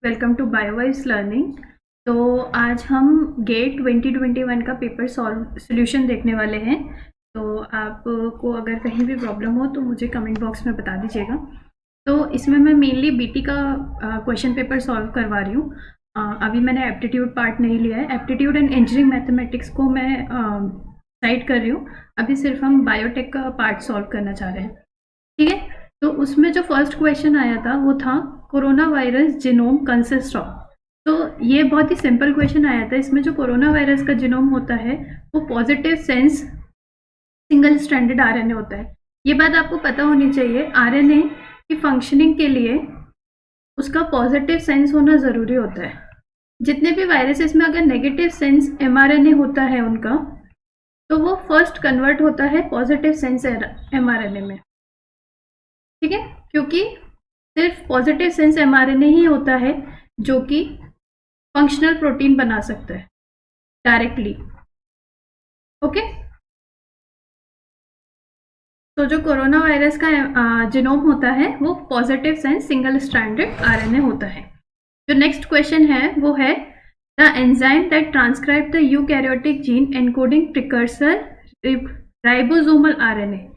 Welcome to बायोवाइज learning. तो आज हम गेट 2021 का पेपर सॉल्यूशन देखने वाले हैं। तो आपको अगर कहीं भी प्रॉब्लम हो तो मुझे कमेंट बॉक्स में बता दीजिएगा। तो इसमें मैं मेनली बीटी का क्वेश्चन पेपर सॉल्व करवा रही हूँ। अभी मैंने एप्टीट्यूड पार्ट नहीं लिया है। एप्टीट्यूड एंड इंजीनियरिंग मैथमेटिक्स को मैं साइड कर रही हूँ। अभी सिर्फ हम बायोटेक का पार्ट सॉल्व करना चाह रहे हैं। ठीक है, तो उसमें जो फर्स्ट क्वेश्चन आया था वो था corona virus genome consist of. तो ये बहुत ही सिंपल क्वेश्चन आया था। इसमें जो कोरोना वायरस का जीनोम होता है वो positive sense single stranded RNA होता है। ये बात आपको पता होनी चाहिए। आरएनए की फंक्शनिंग के लिए उसका पॉजिटिव सेंस होना जरूरी होता है। जितने भी वायरसेस में अगर नेगेटिव सेंस एमआरएनए होता है उनका, तो वो फर्स्ट कन्वर्ट होता है पॉजिटिव सेंस एमआरएनए में। ठीक है, क्योंकि सिर्फ पॉजिटिव सेंस एमआरएनए ही होता है जो कि फंक्शनल प्रोटीन बना सकता है डायरेक्टली। ओके, तो जो कोरोना वायरस का जीनोम होता है वो positive sense single stranded RNA होता है। जो नेक्स्ट क्वेश्चन है वो है the enzyme that transcribe the eukaryotic gene encoding precursor ribosomal RNA.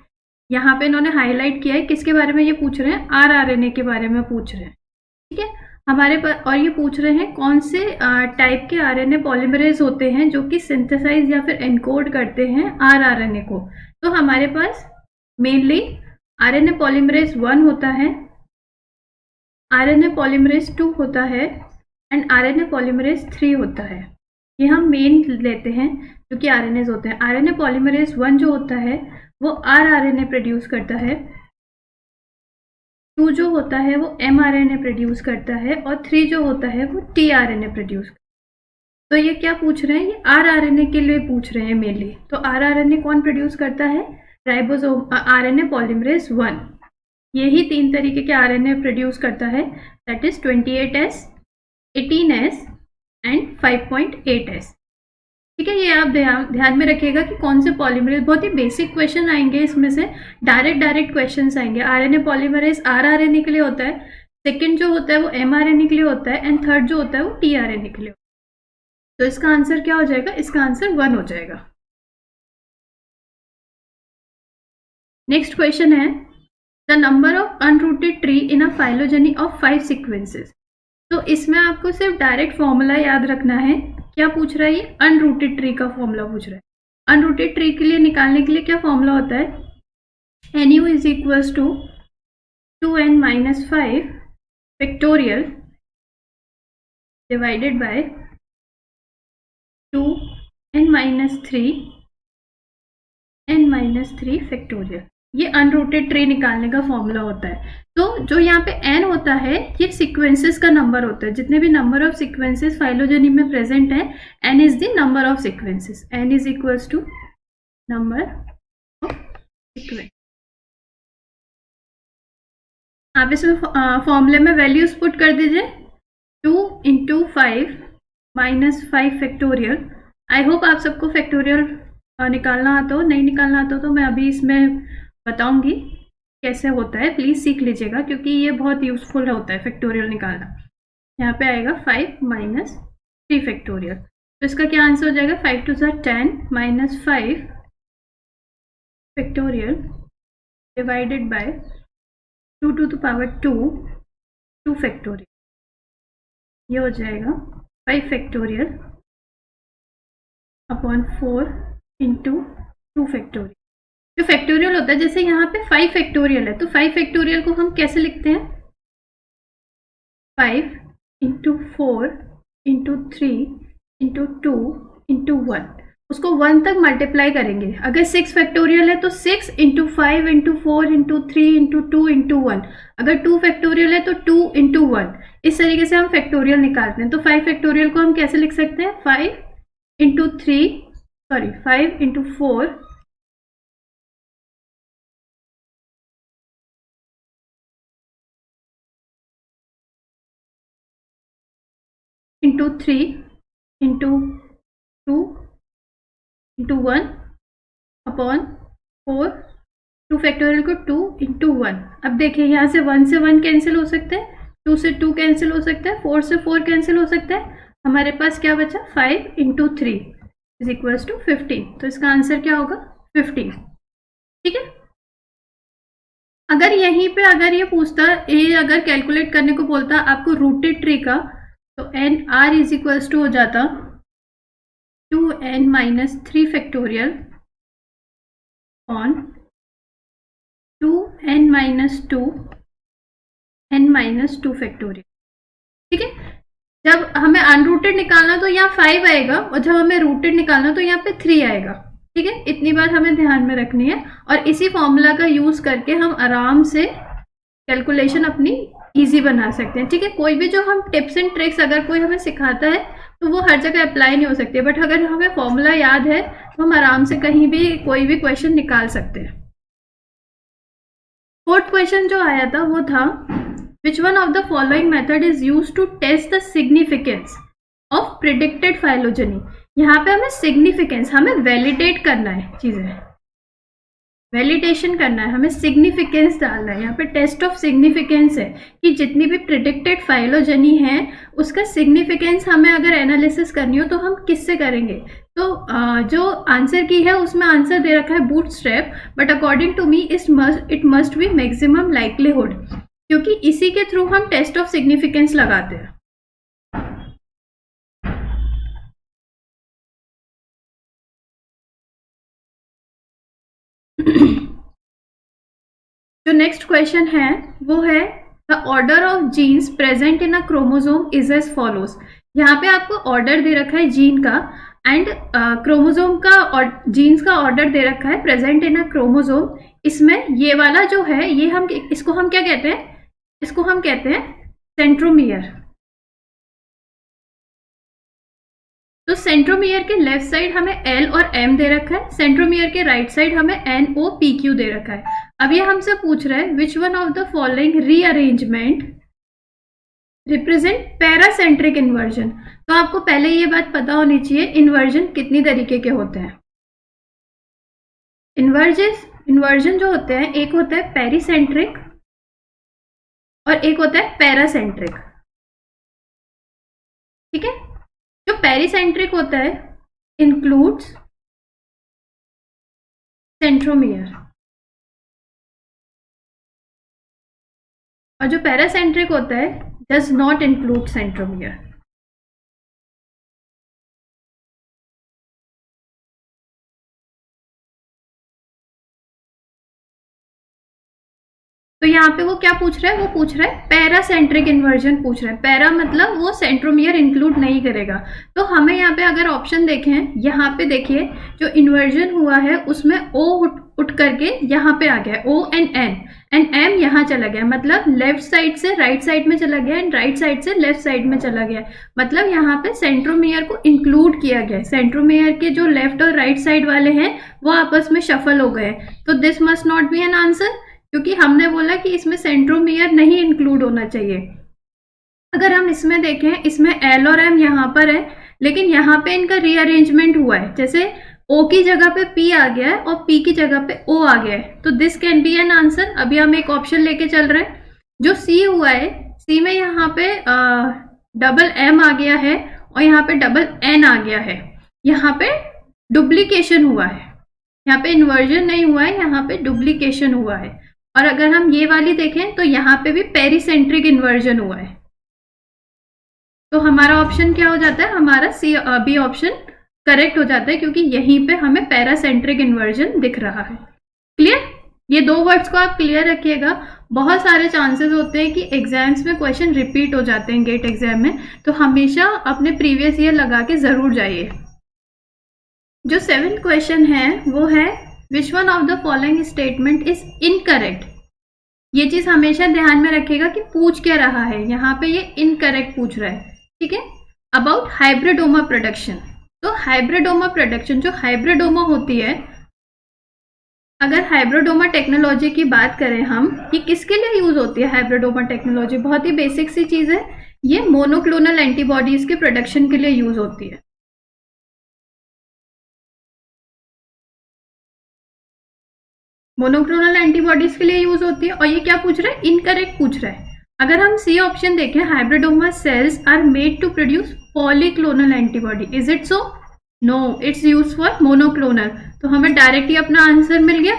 यहाँ पे इन्होंने हाईलाइट किया है किसके बारे में ये पूछ रहे हैं, आरआरएनए के बारे में पूछ रहे हैं। ठीक है, हमारे पास और ये पूछ रहे हैं कौन से टाइप के आरएनए पॉलीमरेज होते हैं जो कि सिंथेसाइज या फिर एनकोड करते हैं आरआरएनए को। तो हमारे पास मेनली आरएनए पॉलीमरेज 1 होता है, आरएनए पॉलीमरेज 2 होता है एंड आरएनए पॉलीमरेज 3 होता है। ये हम मेन लेते हैं जो कि आरएनएज होते हैं। आरएनए पॉलीमरेज 1 जो होता है वो आरआरएनए प्रोड्यूस करता है, 2 जो होता है वो एमआरएनए प्रोड्यूस करता है और 3 जो होता है वो टीआरएनए प्रोड्यूस करता है। तो ये क्या पूछ रहे हैं, ये आरआरएनए के लिए पूछ रहे हैं मेनली। तो आरआरएनए कौन प्रोड्यूस करता है, राइबोसोम आरएनए पॉलीमरेज 1। यही 3 तरीके के आरएनए प्रोड्यूस करता है, that is 28S, 18S and 5.8S। ठीक है, ये आप ध्यान में रखिएगा कि कौन से पॉलीमरेज, बहुत ही बेसिक क्वेश्चन आएंगे इसमें से, डायरेक्ट क्वेश्चन आएंगे। आरएनए पॉलीमरेज आरआरएनए के लिए होता है, सेकंड जो होता है वो एमआरएनए के लिए होता है एंड थर्ड जो होता है वो टीआरएनए के लिए होता है। तो इसका आंसर क्या हो जाएगा, इसका आंसर 1 हो जाएगा। नेक्स्ट क्वेश्चन है the number of unrooted tree in a phylogeny of 5 sequences. तो इसमें आपको सिर्फ डायरेक्ट फॉर्मूला याद रखना है। क्या पूछ रहा है, ये अनरूटेड ट्री का फॉर्मूला पूछ रहा है। अनरूटेड ट्री के लिए निकालने के लिए क्या फॉर्मूला होता है, nu is equals to 2n-5 factorial divided by 2n-3 factorial. ये अनरूटेड ट्री निकालने का फॉर्मूला होता है। तो जो यहाँ पे n होता है ये सीक्वेंसेस का नंबर होता है। जितने भी नंबर ऑफ सीक्वेंसेस फाइलोजेनी में प्रेजेंट है, n is the number of sequences. n is equals to number of sequence. आप इसमें फॉर्मूले में वैल्यूज पुट कर दीजिए, 2 × 5 - 5 फैक्टोरियल। आई होप आप सबको फैक्टोरियल निकालना आता हो। नहीं निकालना आता हो तो मैं अभी इसमें बताऊंगी कैसे होता है, प्लीज सीख लीजिएगा क्योंकि ये बहुत यूजफुल होता है फैक्टोरियल निकालना। यहाँ पे आएगा 5 - 3 फैक्टोरियल। तो इसका क्या आंसर हो जाएगा, 5 × 2 = 10 - 5 factorial divided bye 2 to the power 2 factorial. ये हो जाएगा 5 फैक्टोरियल अपॉन 4 × 2 फैक्टोरियल। जो फैक्टोरियल होता है, जैसे यहाँ पे 5 फैक्टोरियल है तो 5 फैक्टोरियल को हम कैसे लिखते हैं, 5 × 4 × 3 × 2 × 1। उसको 1 तक मल्टीप्लाई करेंगे। अगर 6 फैक्टोरियल है तो 6 × 5 × 4 × 3 × 2 × 1। अगर 2 फैक्टोरियल है तो 2 × 1। इस तरीके से हम फैक्टोरियल निकालते हैं। तो 5 फैक्टोरियल को हम कैसे लिख सकते हैं, 5 × 4 × 3 × 2 × 1 अपॉन 4। 2 फैक्टोरियल को 2 × 1। अब देखिए यहाँ से 1 से 1 कैंसिल हो सकते हैं, 2 से 2 कैंसिल हो सकता है, 4 से 4 कैंसिल हो सकता है, हमारे पास क्या बचा 5 इंटू 3 इज इक्वल्स टू 15। तो इसका आंसर क्या होगा 15। ठीक है। अगर यहीं पे अगर ये पूछता ये अगर कैलकुलेट करने को बोलता आपको रूटेड ट्री का, तो N R is equals to हो जाता 2n minus 3 factorial on 2n minus 2 n minus 2 factorial. ठीक है। जब हमें अनरूटेड निकालना तो यहाँ 5 आएगा और जब हमें रूटेड निकालना तो यहाँ पे 3 आएगा। ठीक है, इतनी बात हमें ध्यान में रखनी है और इसी फॉर्मूला का यूज करके हम आराम से कैलकुलेशन अपनी इजी बना सकते हैं। ठीक है, कोई भी जो हम टिप्स एंड ट्रिक्स अगर कोई हमें सिखाता है तो वो हर जगह अप्लाई नहीं हो सकती, बट अगर हमें फॉर्मूला याद है तो हम आराम से कहीं भी कोई भी क्वेश्चन निकाल सकते हैं। फोर्थ क्वेश्चन जो आया था वो था which one of the following method is used to test the significance of predicted phylogeny। यहाँ पे हमें सिग्निफिकेंस हमें वैलिडेट करना है, चीजें वैलिडेशन करना है, हमें सिग्निफिकेंस डालना है। यहाँ पे टेस्ट ऑफ सिग्निफिकेंस है कि जितनी भी प्रिडिक्टेड फाइलोजेनी है उसका सिग्निफिकेंस हमें अगर एनालिसिस करनी हो तो हम किससे करेंगे। तो जो आंसर की है उसमें आंसर दे रखा है bootstrap, but according to me it must be maximum likelihood, क्योंकि इसी के थ्रू हम टेस्ट ऑफ सिग्निफिकेंस लगाते हैं। जो नेक्स्ट क्वेश्चन है वो है the order of genes present in a chromosome is as follows. यहाँ पे आपको ऑर्डर दे रखा है जीन का एंड क्रोमोसोम का और जीन्स का ऑर्डर दे रखा है प्रेजेंट इन अ क्रोमोसोम। इसमें ये वाला जो है ये हम इसको हम क्या कहते हैं, इसको हम कहते हैं सेंट्रोमियर। तो सेंट्रोमियर के लेफ्ट साइड हमें एल और एम दे रखा है, सेंट्रोमियर के राइट साइड हमें एन ओ पी क्यू दे रखा है। अब ये हमसे पूछ रहा है which one of the following rearrangement represent paracentric inversion. तो आपको पहले ये बात पता होनी चाहिए इन्वर्जन कितनी तरीके के होते हैं। इन्वर्जन जो होते हैं एक होता है पेरीसेंट्रिक और एक होता है पैरासेंट्रिक। ठीक है, जो पेरीसेंट्रिक होता है इंक्लूड्स सेंट्रोमियर और जो पैरासेंट्रिक होता है डज नॉट इंक्लूड सेंट्रोमियर। तो यहाँ पे वो क्या पूछ रहा है, वो पूछ रहा है पैरासेंट्रिक इन्वर्जन पूछ रहा है। पैरा मतलब वो सेंट्रोमियर इंक्लूड नहीं करेगा। तो हमें यहाँ पे अगर ऑप्शन देखें, यहाँ पे देखिए जो इन्वर्जन हुआ है उसमें ओ उठ करके यहाँ पे आ गया ओ एंड एम यहाँ चला गया, मतलब लेफ्ट साइड से राइट साइड में चला गया एंड राइट साइड से लेफ्ट साइड में चला गया, मतलब यहाँ पे सेंट्रोमियर को इंक्लूड किया गया। सेंट्रोमियर के जो लेफ्ट और राइट साइड वाले हैं वो आपस में शफल हो गए। तो this must not be an answer, क्योंकि हमने बोला कि इसमें सेंट्रोमियर नहीं इंक्लूड होना चाहिए। अगर हम इसमें देखें, इसमें एल और एम यहाँ पर है लेकिन यहाँ पे इनका रीअरेंजमेंट हुआ है, जैसे ओ की जगह पे पी आ गया है और पी की जगह पे ओ आ गया है, तो this can be an answer. अभी हम एक ऑप्शन लेके चल रहे हैं। जो सी हुआ है, सी में यहाँ पे डबल एम आ गया है और यहाँ पे डबल एन आ गया है, यहाँ पे डुप्लीकेशन हुआ है, यहाँ पे इन्वर्जन नहीं हुआ है, यहाँ पे डुप्लीकेशन हुआ है। और अगर हम ये वाली देखें तो यहाँ पे भी पेरीसेंट्रिक इन्वर्जन हुआ है। तो हमारा ऑप्शन क्या हो जाता है, हमारा सी बी ऑप्शन करेक्ट हो जाता है, क्योंकि यहीं पे हमें पैरासेंट्रिक इन्वर्जन दिख रहा है। क्लियर, ये दो वर्ड्स को आप क्लियर रखिएगा। बहुत सारे चांसेस होते हैं कि एग्जाम्स में क्वेश्चन रिपीट हो जाते हैं गेट एग्जाम में, तो हमेशा अपने प्रीवियस ईयर लगा के जरूर जाइए। जो 7th क्वेश्चन है वो है which one of the following statement is incorrect. ये चीज हमेशा ध्यान में रखिएगा कि पूछ क्या रहा है, यहाँ पे ये इनकरेक्ट पूछ रहा है। ठीक है, अबाउट हाइब्रिडोमा प्रोडक्शन। तो हाइब्रिडोमा प्रोडक्शन, जो हाइब्रिडोमा होती है, अगर हाइब्रिडोमा टेक्नोलॉजी की बात करें हम, ये किसके लिए यूज होती है हाइब्रिडोमा टेक्नोलॉजी, बहुत ही बेसिक सी चीज है, ये मोनोक्लोनल एंटीबॉडीज के प्रोडक्शन के लिए यूज होती है। मोनोक्लोनल एंटीबॉडीज के लिए यूज होती है। और ये क्या पूछ रहा है, इनकरेक्ट पूछ रहा है। अगर हम सी ऑप्शन देखें, hybridoma cells are made to produce polyclonal antibody, is it so? No, it's use for monoclonal. तो हमें डायरेक्ट ही अपना आंसर मिल गया।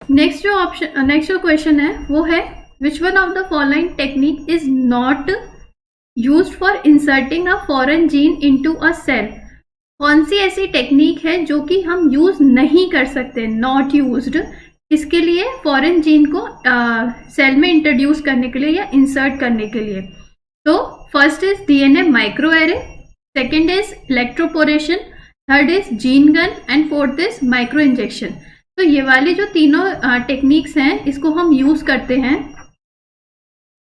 नेक्स्ट जो क्वेश्चन है वो है, which one of the following technique is not used for inserting a foreign gene into a cell? कौन सी ऐसी टेक्निक है जो कि हम यूज नहीं कर सकते, नॉट यूज्ड, इसके लिए फॉरेन जीन को सेल में इंट्रोड्यूस करने के लिए या इंसर्ट करने के लिए? तो first is DNA micro array, second is electroporation, third is gene gun and fourth is micro injection. तो ये वाली जो तीनों टेक्निक्स हैं इसको हम यूज करते हैं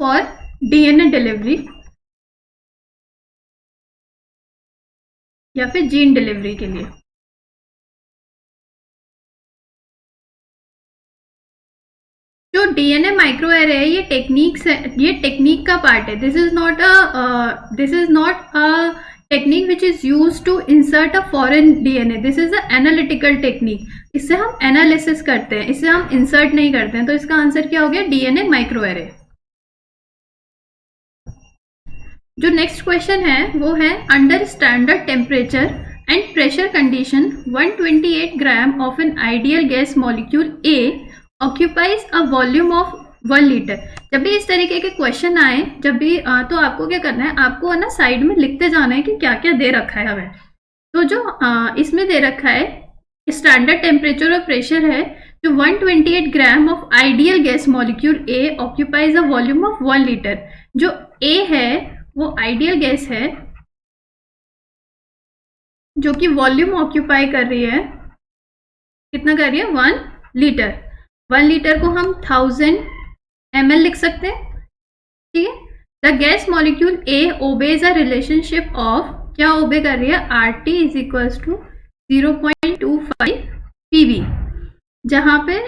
फॉर डीएनए डिलीवरी या फिर जीन डिलीवरी के लिए। जो डीएनए माइक्रो एरे है ये टेक्निक्स है, ये टेक्निक का पार्ट है। This is not a technique which is use to insert a foreign DNA, this is a analytical technique. इससे हम एनालिसिस करते हैं, इससे हम इंसर्ट नहीं करते हैं। तो इसका आंसर क्या हो गया? DNA micro array. जो नेक्स्ट क्वेश्चन है वो है, under standard temperature and pressure condition 128 gram of an ideal gas molecule A occupies a volume of 1 litre. जब भी इस तरीके के क्वेश्चन आए, जब भी तो आपको क्या करना है, आपको है ना साइड में लिखते जाना है कि क्या क्या दे रखा है हमें। तो जो इसमें दे रखा है स्टैंडर्ड टेम्परेचर और प्रेशर है, जो 128 gram of ideal gas molecule A occupies a volume of 1 litre. जो ए है वो आइडियल गैस है जो कि वॉल्यूम ऑक्यूपाई कर रही है, कितना कर रही है? 1 लीटर। 1 लीटर को हम 1000 ml लिख सकते हैं, ठीक है। The gas molecule a obeys a relationship of, क्या ओबे कर रही है? RT is equals to 0.25 PV, जहां पे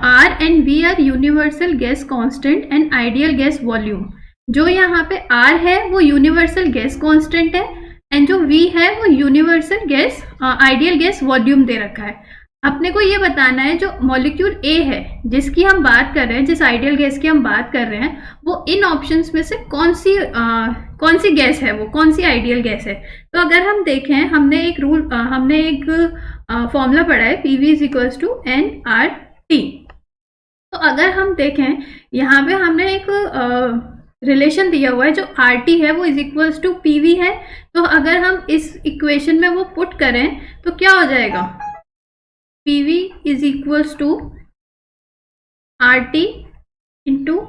R and V are universal gas constant and ideal gas volume. जो यहाँ पे R है वो यूनिवर्सल गैस कांस्टेंट है एंड जो V है वो universal gas ideal gas volume दे रखा है। अपने को ये बताना है जो मॉलिक्यूल A है जिसकी हम बात कर रहे हैं, जिस आइडियल गैस की हम बात कर रहे हैं, वो इन ऑप्शंस में से कौन सी गैस है, वो कौन सी आइडियल गैस है। तो अगर हम देखें, हमने एक फॉर्मूला पढ़ा है, PV is equals to nRT। तो अगर हम देखें यहाँ पे हमने एक रिलेशन दिया हुआ है, जो RT है वो इज इक्वल्स टू PV है। तो अगर हम इस इक्वेशन में वो पुट करें तो क्या हो जाएगा? PV is equals to RT into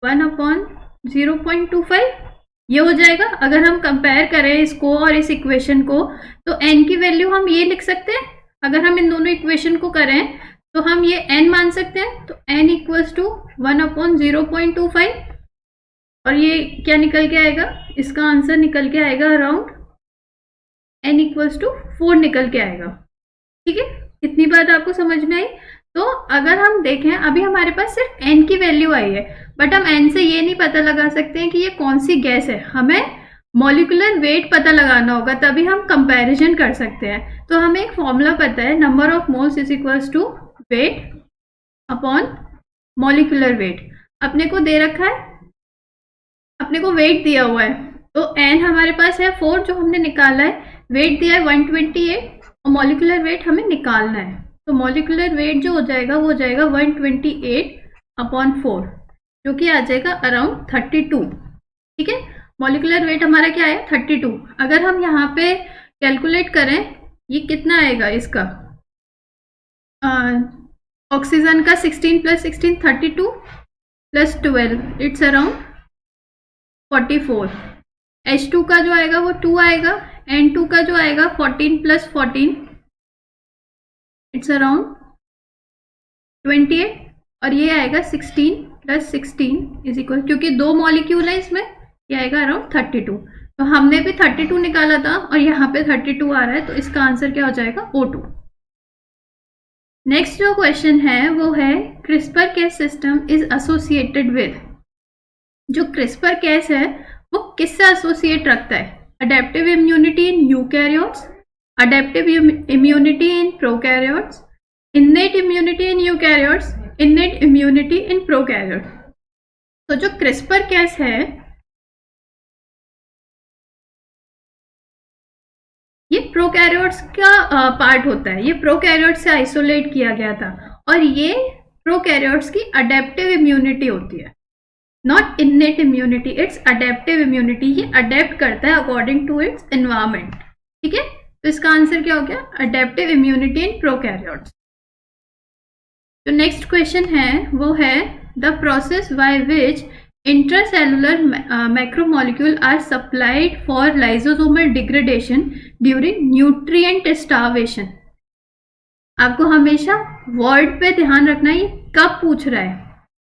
1/0.25, ये हो जाएगा। अगर हम कंपेयर करें इसको और इस इक्वेशन को, तो n की वैल्यू हम ये लिख सकते हैं। अगर हम इन दोनों इक्वेशन को करें तो हम ये n मान सकते हैं। तो n इक्वल्स टू 1/0.25, और ये क्या निकल के आएगा? इसका आंसर निकल के आएगा अराउंड n इक्वल्स टू 4 निकल के आएगा, ठीक है। इतनी बात आपको समझ में आई? तो अगर हम देखें, अभी हमारे पास सिर्फ n की वैल्यू आई है, बट हम n से ये नहीं पता लगा सकते हैं कि ये कौन सी गैस है। हमें मॉलिक्यूलर वेट पता लगाना होगा, तभी हम कंपैरिजन कर सकते हैं। तो हमें एक फॉर्मूला पता है, number of moles is equals to weight upon molecular weight. अपने को दे रखा है, अपने को वेट दिया हुआ है, तो n हमारे पास है 4 जो हमने निकाला है, वेट दिया है 128 और मॉलिक्यूलर वेट हमें निकालना है। तो मॉलिक्यूलर वेट जो हो जाएगा वो हो जाएगा 128/4, जो कि आ जाएगा अराउंड 32, ठीक है। मॉलिक्यूलर वेट हमारा क्या है? 32। अगर हम यहाँ पे कैलकुलेट करें, ये कितना आएगा इसका? ऑक्सीजन का 16 + 16 32 + 12 इट्स अराउंड 44। H2 का जो आएगा वो 2 आएगा, N2 का जो आएगा 14 + 14 इट्स अराउंड 28, और ये आएगा 16 + 16 इज इक्वल, क्योंकि 2 मॉलिक्यूल है इसमें, ये आएगा अराउंड 32। तो हमने भी 32 निकाला था और यहाँ पे 32 आ रहा है, तो इसका आंसर क्या हो जाएगा? O2। नेक्स्ट जो क्वेश्चन है वो है, CRISPR Cas system is associated with. जो क्रिस्पर केस है वो किससे एसोसिएट रखता है? Adaptive immunity in eukaryotes, adaptive immunity in prokaryotes, innate immunity in eukaryotes, innate immunity in prokaryotes. तो जो क्रिस्पर कैस है ये प्रोकैरियोट्स का पार्ट होता है, ये प्रोकैरियोट से आइसोलेट किया गया था और ये प्रोकैरियोट्स की अडेप्टिव इम्यूनिटी होती है, not innate immunity, it's adaptive immunity. ये अडेप्ट करता है अकॉर्डिंग टू इट्स एनवायरमेंट। ठीक है, तो इसका आंसर क्या हो गया? Adaptive immunity in prokaryotes. जो नेक्स्ट क्वेश्चन है वो है the process by which intracellular macromolecule are supplied for lysosomal degradation during nutrient starvation. आपको हमेशा वर्ड पे ध्यान रखना है, ये कब पूछ रहा है?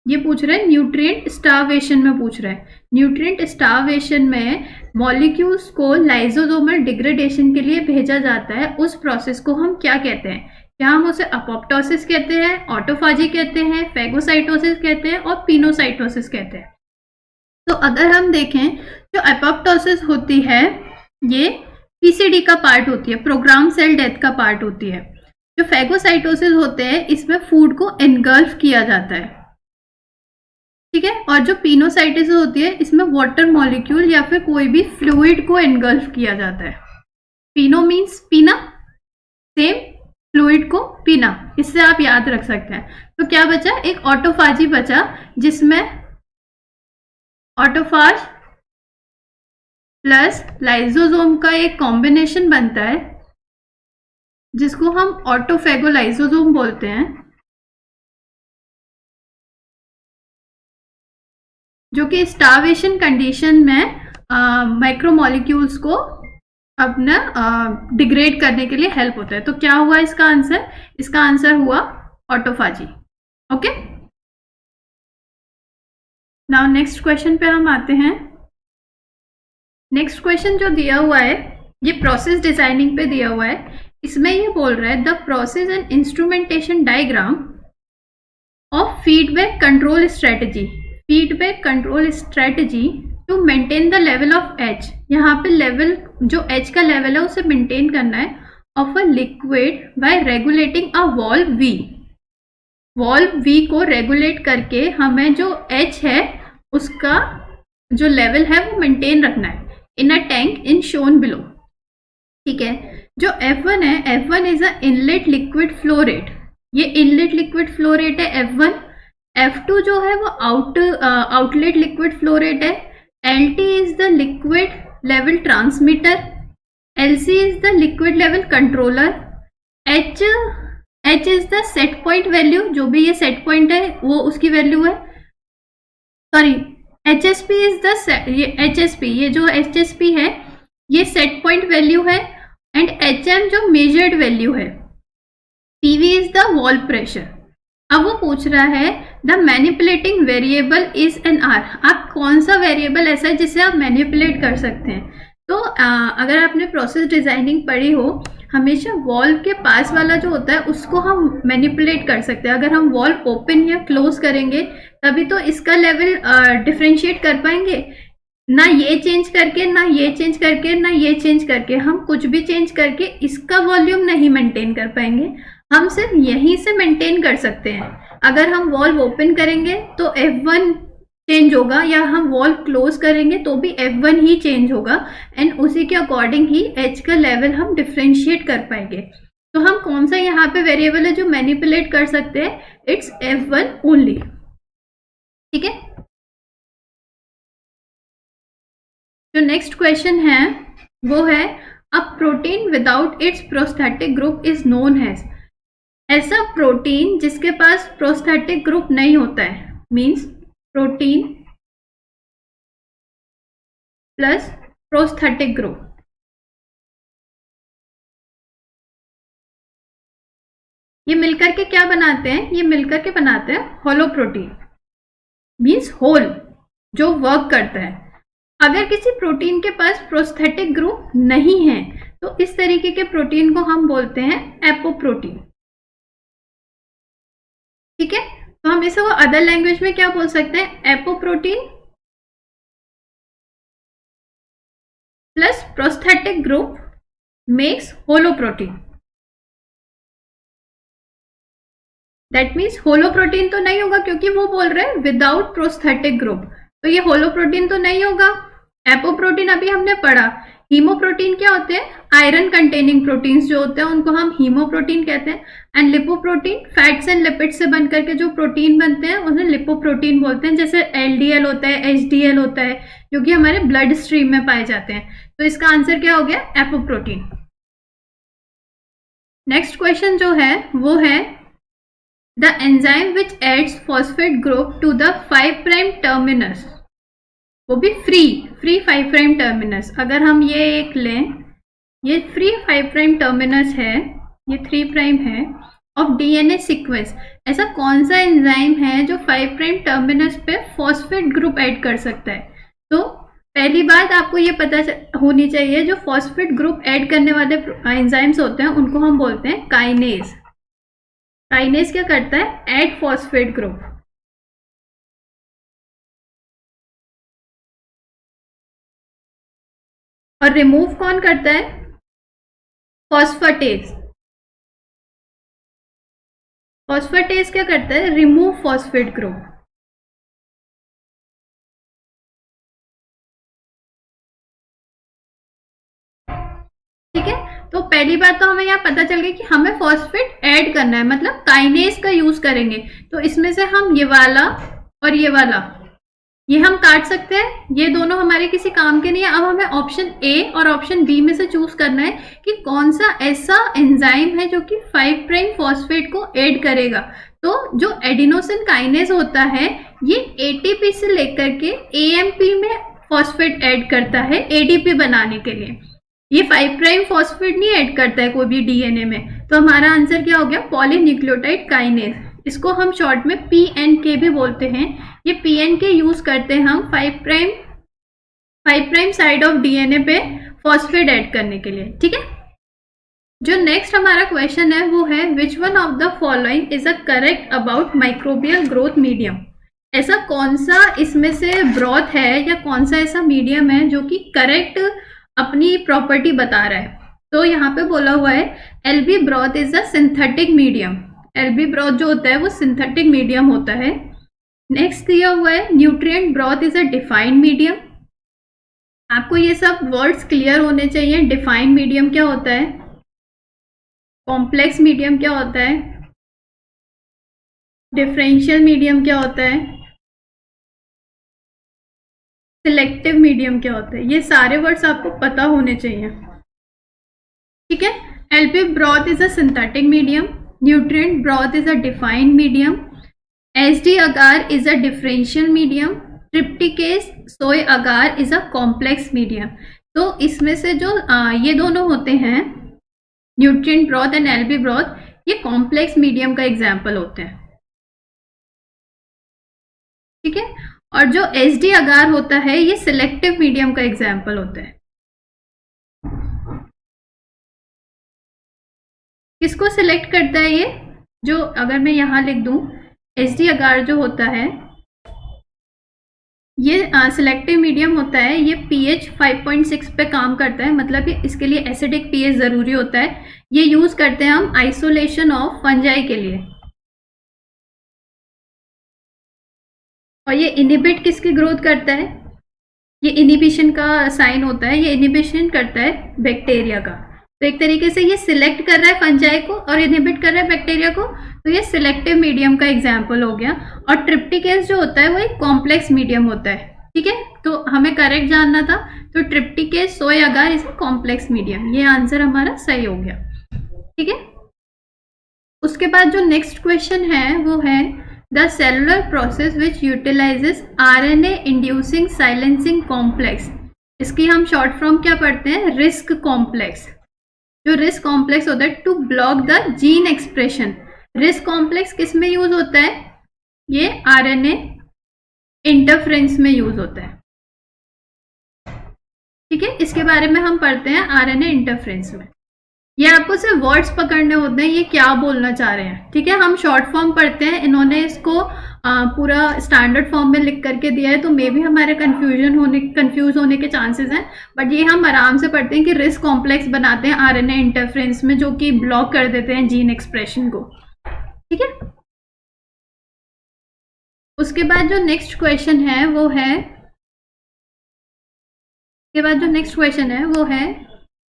ये पूछ रहा है न्यूट्रिएंट स्टार्वेशन में पूछ रहा है। न्यूट्रिएंट स्टार्वेशन में मॉलिक्यूल्स को लाइसोसोमल डिग्रेडेशन के लिए भेजा जाता है, उस प्रोसेस को हम क्या कहते हैं? क्या हम उसे अपोप्टोसिस कहते हैं, ऑटोफाजी कहते हैं, फेगोसाइटोसिस कहते हैं और पिनोसाइटोसिस कहते हैं? तो अगर हम देखें, जो अपोप्टोसिस होती है ये पीसीडी का पार्ट होती है, प्रोग्राम सेल डेथ का पार्ट होती है। जो फेगोसाइटोसिस होते हैं इसमें फूड को एनगल्फ किया जाता है। ठीक है, और जो पिनोसाइटोसिस होती है इसमें वाटर मॉलिक्यूल या फिर कोई भी फ्लूइड को एनगल्फ किया जाता है। पिनो मीन्स पीना, सेम फ्लूइड को पीना, इससे आप याद रख सकते हैं। तो क्या बचा? एक ऑटोफाजी बचा, जिसमें ऑटोफाज प्लस लाइसोसोम का एक कॉम्बिनेशन बनता है जिसको हम ऑटोफेगोलाइसोसोम बोलते हैं, जो कि स्टार्वेशन कंडीशन में माइक्रोमोलिक्यूल्स को अपना डिग्रेड करने के लिए हेल्प होता है। तो क्या हुआ इसका आंसर? इसका आंसर हुआ ऑटोफाजी। ओके, नाउ नेक्स्ट क्वेश्चन पे हम आते हैं। नेक्स्ट क्वेश्चन जो दिया हुआ है ये प्रोसेस डिजाइनिंग पे दिया हुआ है। इसमें ये बोल रहा है the process and instrumentation diagram of feedback control strategy, feedback control strategy to maintain the level of H. यहाँ पे लेवल, जो एच का लेवल है उसे मेंटेन करना है, of a liquid by regulating a valve V. Valve V को regulate करके हमें जो एच है उसका जो लेवल है वो मेंटेन रखना है in a tank in shown below. ठीक है, जो F1 है, F1 is a inlet liquid flow rate, ये इनलेट लिक्विड फ्लो रेट है F1। F2 जो है वो आउटलेट लिक्विड फ्लो रेट है। LT is the liquid level transmitter, LC is the liquid level controller, H is the set point value, जो भी ये set point है वो उसकी वैल्यू है। सॉरी, HSP इज द, ये HSP, ये जो HSP है ये सेट पॉइंट वैल्यू है, एंड HM जो मेजर्ड वैल्यू है। PV is the wall pressure. अब वो पूछ रहा है the manipulating variable is N R. आप कौन सा वेरिएबल ऐसा है जिसे आप मैनिपुलेट कर सकते हैं? तो अगर आपने प्रोसेस डिजाइनिंग पढ़ी हो, हमेशा वॉल्व के पास वाला जो होता है उसको हम मैनिपुलेट कर सकते हैं। अगर हम वॉल्व ओपन या क्लोज करेंगे तभी तो इसका लेवल डिफ्रेंशिएट कर पाएंगे, ना ये चेंज करके, ना ये चेंज करके, ना ये चेंज करके। हम कुछ भी चेंज करके इसका वॉल्यूम नहीं मेंटेन कर पाएंगे, हम सिर्फ यहीं से मेंटेन कर सकते हैं। अगर हम वॉल्व ओपन करेंगे तो F1 चेंज होगा, या हम वॉल्व क्लोज करेंगे तो भी F1 ही चेंज होगा, एंड उसी के अकॉर्डिंग ही H का लेवल हम डिफ्रेंशिएट कर पाएंगे। तो हम कौन सा यहाँ पे वेरिएबल है जो मैनिपुलेट कर सकते हैं? It's F1 only. ठीक है, जो नेक्स्ट क्वेश्चन है वो है a protein without its prosthetic group is known as. ऐसा प्रोटीन जिसके पास प्रोस्थेटिक ग्रुप नहीं होता है, means protein plus prosthetic group, ये मिलकर के क्या बनाते हैं? ये मिलकर के बनाते हैं होलो प्रोटीन, मींस होल जो वर्क करता है। अगर किसी प्रोटीन के पास प्रोस्थेटिक ग्रुप नहीं है तो इस तरीके के प्रोटीन को हम बोलते हैं एपोप्रोटीन। ठीक है, तो हम इसे वो अदर लैंग्वेज में क्या बोल सकते हैं? Apoprotein plus prosthetic group makes holo protein. That means holo protein तो नहीं होगा, क्योंकि वो बोल रहे हैं विदाउट प्रोस्थेटिक ग्रुप, तो ये होलो प्रोटीन तो नहीं होगा। एपोप्रोटीन अभी हमने पढ़ा। हीमोप्रोटीन क्या होते हैं? आयरन कंटेनिंग प्रोटीन्स जो होते हैं उनको हम हीमोप्रोटीन कहते हैं। And lipoprotein fats and lipids से बनकर के जो प्रोटीन बनते हैं उन्हें लिपोप्रोटीन बोलते हैं, जैसे एलडीएल होता है, एचडीएल होता है, जो कि हमारे ब्लड स्ट्रीम में पाए जाते हैं। तो इसका आंसर क्या हो गया? एपोप्रोटीन। नेक्स्ट क्वेश्चन जो है वो है the enzyme which adds phosphate group to the 5' terminus, वो भी फ्री 5' टर्मिनस। अगर हम ये एक लें, ये फ्री 5' टर्मिनस है, ये 3' है ऑफ डीएनए सीक्वेंस, ऐसा कौन सा एंजाइम है जो 5' टर्मिनस पे फॉस्फेट ग्रुप ऐड कर सकता है? तो पहली बात आपको ये पता होनी चाहिए, जो फॉस्फेट ग्रुप ऐड करने वाले एंजाइम्स होते हैं उनको हम बोलते हैं काइनेज। काइनेज क्या करता है? Add phosphate group. और रिमूव कौन करता है? फॉस्फेटेज। फॉस्फेटेज क्या करता है? Remove phosphate group. ठीक है, तो पहली बात तो हमें यहाँ पता चल गई कि हमें फॉस्फेट ऐड करना है, मतलब काइनेज का यूज करेंगे। तो इसमें से हम ये वाला और ये वाला, ये हम काट सकते हैं, ये दोनों हमारे किसी काम के नहीं है। अब हमें ऑप्शन ए और ऑप्शन बी में से चूज करना है कि कौन सा ऐसा एंजाइम है जो कि 5' फॉस्फेट को ऐड करेगा। तो जो एडिनोसिन काइनेज होता है ये एटीपी से लेकर के एएमपी में फॉस्फेट ऐड करता है एडीपी बनाने के लिए। ये 5' फॉस्फेट नहीं ऐड करता है कोई भी डीएनए में। तो हमारा आंसर क्या हो गया? Polynucleotide kinase. इसको हम शॉर्ट में पीएनके भी बोलते हैं। ये पीएनके यूज करते हैं हम 5' साइड ऑफ डीएनए पे फॉस्फेट ऐड करने के लिए। ठीक है, जो नेक्स्ट हमारा क्वेश्चन है वो है which one of the following is a correct about microbial growth medium. ऐसा कौन सा इसमें से ब्रॉथ है या कौन सा ऐसा मीडियम है जो कि करेक्ट अपनी प्रॉपर्टी बता रहा है? तो यहाँ पे बोला हुआ है LB broth is a synthetic medium. LB broth जो होता है वो सिंथेटिक मीडियम होता है। नेक्स्ट दिया हुआ है nutrient broth is a defined medium. आपको ये सब वर्ड्स क्लियर होने चाहिए। डिफाइंड मीडियम क्या होता है, कॉम्प्लेक्स मीडियम क्या होता है, डिफरेंशियल मीडियम क्या होता है, सिलेक्टिव मीडियम क्या होता है, ये सारे वर्ड्स आपको पता होने चाहिए। ठीक है, LP broth is a synthetic medium, nutrient broth is a defined medium, SD agar is a differential medium, trypticase soy agar is a complex medium. तो इसमें से जो ये दोनों होते हैं nutrient broth and LB broth, ये कॉम्प्लेक्स मीडियम का एग्जाम्पल होते हैं। ठीक है, और जो एसडी अगार होता है ये सिलेक्टिव मीडियम का एग्जाम्पल होता है। किसको सिलेक्ट करता है ये? जो अगर मैं यहां लिख दूं एसडी अगार जो होता है ये सिलेक्टिव मीडियम होता है। ये पीएच 5.6 पे काम करता है, मतलब इसके लिए एसिडिक पीएच जरूरी होता है। ये यूज करते हैं हम आइसोलेशन ऑफ फंजाई के लिए। और ये इनिबिट किसकी ग्रोथ करता है? ये इनिबिशन का साइन होता है, ये इनिबिशन करता है बैक्टीरिया का। तो एक तरीके से ये सिलेक्ट कर रहा है फंजाई को और इनिबिट कर रहा है बैक्टीरिया को, तो ये सिलेक्टिव मीडियम का एग्जाम्पल हो गया। और ट्रिप्टिकेस जो होता है वो एक कॉम्प्लेक्स मीडियम होता है। ठीक है, तो हमें करेक्ट जानना था, तो ट्रिप्टिकेस soy agar is complex medium, ये आंसर हमारा सही हो गया। ठीक है, उसके बाद जो नेक्स्ट क्वेश्चन है वो है the cellular process which utilises RNA inducing silencing complex. इसकी हम शॉर्ट फॉर्म क्या पढ़ते हैं? RISC complex. जो रिस्क कॉम्प्लेक्स होता है to block the gene expression. RISC complex किस में यूज होता है? ये आरएनए इंटरफ्रेंस में यूज होता है। ठीक है, इसके बारे में हम पढ़ते हैं आरएनए इंटरफ्रेंस में। ये आपको सिर्फ वर्ड्स पकड़ने होते हैं, ये क्या बोलना चाह रहे हैं। ठीक है, हम शॉर्ट फॉर्म पढ़ते हैं, इन्होंने इसको पूरा स्टैंडर्ड फॉर्म में लिख करके दिया है, तो मे भी हमारे कंफ्यूज होने के चांसेस हैं। बट ये हम आराम से पढ़ते हैं कि रिस्क कॉम्प्लेक्स बनाते हैं आरएनए इंटरफ्रेंस में, जो कि ब्लॉक कर देते हैं जीन एक्सप्रेशन को। ठीक है, उसके बाद जो नेक्स्ट क्वेश्चन है वो है,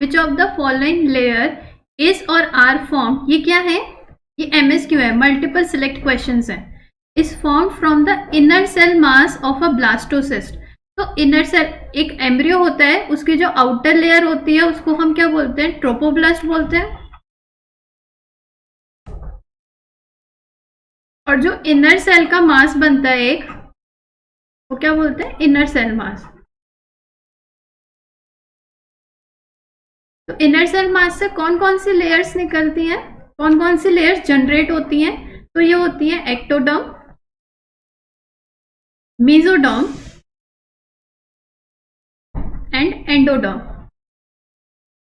which of the following layer is और आर फॉर्म, ये क्या है, ये MSQ है, मल्टीपल सिलेक्ट क्वेश्चंस है, is form from the inner cell mass of a blastocyst. तो इनर सेल एक एम्ब्रियो होता है, उसकी जो आउटर लेयर होती है उसको हम क्या बोलते हैं, ट्रोपोब्लास्ट बोलते हैं, और जो इनर सेल का मास बनता है एक, वो क्या बोलते हैं, इनर सेल मास। तो इनर सेल मास से कौन कौन सी लेयर्स निकलती हैं, कौन कौन सी लेयर्स जनरेट होती हैं, तो ये होती है एक्टोडर्म, मेसोडर्म एंड एंडोडर्म।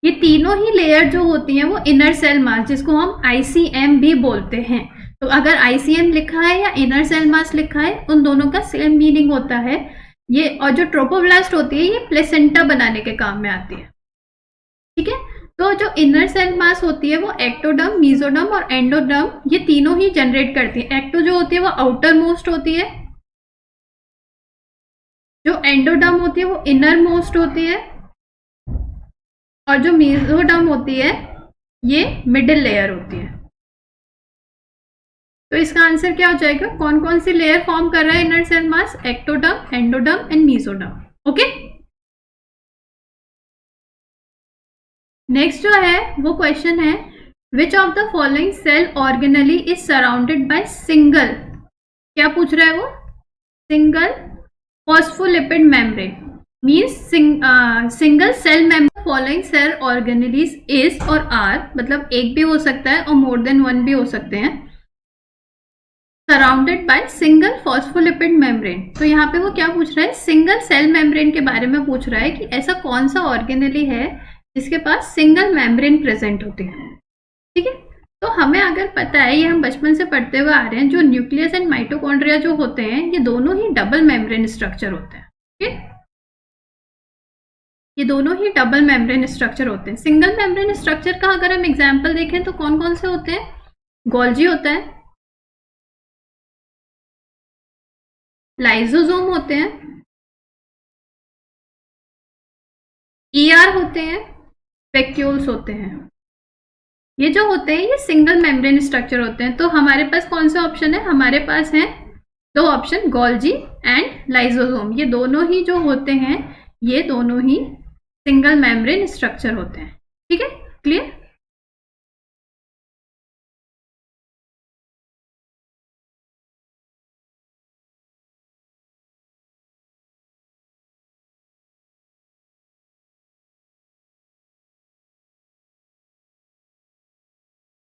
ये तीनों ही लेयर जो होती हैं वो इनर सेल मास, जिसको हम ICM भी बोलते हैं। तो अगर ICM लिखा है या इनर सेल मास लिखा है, उन दोनों का सेम मीनिंग होता है ये। और जो ट्रोपोब्लास्ट होती है ये प्लेसेंटा बनाने के काम में आती है, ठीक है। तो जो इनर सेल मास होती है वो एक्टोडर्म, मेसोडर्म और एंडोडर्म, ये तीनों ही जनरेट करती है। एक्टो जो होती है वो आउटर मोस्ट होती है, जो एंडोडर्म होती है वो इनर मोस्ट होती है, और जो मेसोडर्म होती है ये मिडिल लेयर होती है। तो इसका आंसर क्या हो जाएगा, कौन कौन सी लेयर फॉर्म कर रहा है inner cell mass, ectoderm, endoderm and mesoderm. Okay, next जो है वो क्वेश्चन है, which of the following cell organelle is surrounded by single, क्या पूछ रहा है वो, single phospholipid membrane, means single cell membrane. Following cell organelles is और आर, मतलब एक भी हो सकता है और मोर देन वन भी हो सकते हैं, surrounded by single phospholipid membrane. तो यहाँ पे वो क्या पूछ रहा है, सिंगल सेल मेम्ब्रेन के बारे में पूछ रहा है कि ऐसा कौन सा ऑर्गेनली है जिसके पास सिंगल मेम्ब्रेन प्रेजेंट होती है, ठीक है। तो हमें अगर पता है, ये हम बचपन से पढ़ते हुए आ रहे हैं, जो न्यूक्लियस एंड माइटोकॉन्ड्रिया जो होते हैं ये दोनों ही डबल मेम्ब्रेन स्ट्रक्चर होते हैं, ठीक है। ये दोनों ही डबल मेम्ब्रेन स्ट्रक्चर होते हैं। सिंगल मेम्ब्रेन स्ट्रक्चर का अगर हम एग्जांपल देखें तो कौन कौन से होते हैं, गोल्जी होता है, लाइसोसोम होते हैं, ER होते हैं, वैक्यूल्स होते हैं। ये जो होते हैं ये सिंगल मेम्ब्रेन स्ट्रक्चर होते हैं। तो हमारे पास कौन सा ऑप्शन है, हमारे पास है दो ऑप्शन, गोल्जी एंड लाइसोसोम। ये दोनों ही जो होते हैं ये दोनों ही सिंगल मेम्ब्रेन स्ट्रक्चर होते हैं, ठीक है, क्लियर।